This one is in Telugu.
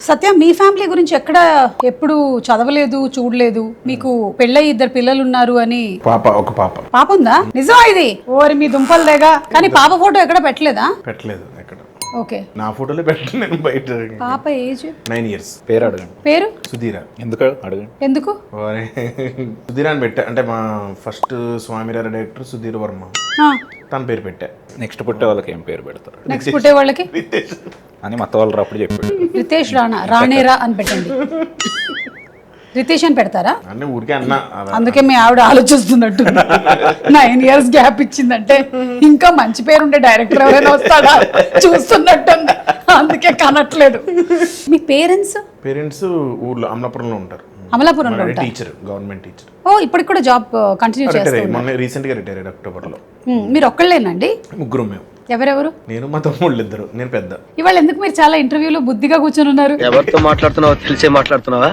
సత్య, మీ ఫ్యామిలీ గురించి ఎప్పుడు చదవలేదు, చూడలేదు. మీకు పెళ్ళై 2 పిల్లలు ఉన్నారు అని. ఒక పాప ఉందా? నిజమా ఇది? ఓరి మీ దుంపలదేగా. కానీ పాప ఫోటో ఎక్కడ పెట్టలేదా? పెట్టలేదు ఎక్కడ. ఓకే, నా ఫోటోలే పెట్టను నేను బయట. పాప ఏజ్ 9 years. పేరు అడగండి. పేరు సుధీర. ఎందుకు అడగండి? ఎందుకు? సుధీర అని పెట్టా. అంటే మా ఫస్ట్ స్వామిరార డైరెక్టర్ సుధీర్ వర్మ, తన పేరు పెట్టా. నెక్స్ట్ పుట్టే వాళ్ళకి ఏం పేరు పెడతారు నెక్స్ట్ పుట్టే వాళ్ళకి అని మా అత్త వాళ్ళు అప్పుడు చెప్పాడు. రితేష్ రాణా, రాణేరా అని పెట్టండి. రితేష్ అని పెడతారా? అన్నీ ఊరికే అన్నా. అందుకే మీ ఆవిడ ఆలోచిస్తున్నట్టు. 9 years గ్యాప్ ఇచ్చిందంటే ఇంకా మంచి పేరుండే డైరెక్టర్ ఎవరైనా వస్తాడా చూస్తున్నట్టు. అందుకే కనట్లేదు. మీ పేరెంట్స్ ఊర్లో అమలాపురంలో ఉంటారు. అమలాపురంలో టీచర్, గవర్నమెంట్ టీచర్. ఓ, ఇప్పటికి కూడా జాబ్ కంటిన్యూ చేస్తారు? మొన్న రీసెంట్ గా రిటైర్ అయ్యారు అక్టోబర్ లో. మీరు ఒక్కళ్ళేనండి? ముగ్గురు మేము. ఎవరెవరు? నేను, మా తమ్ముళ్ళు 2. నేను పెద్ద. ఇవాళ ఎందుకు మీరు చాలా ఇంటర్వ్యూలో బుద్ధిగా కూర్చొని ఉన్నారు? ఎవరితో మాట్లాడుతున్నావో తెలిసే మాట్లాడుతున్నావా?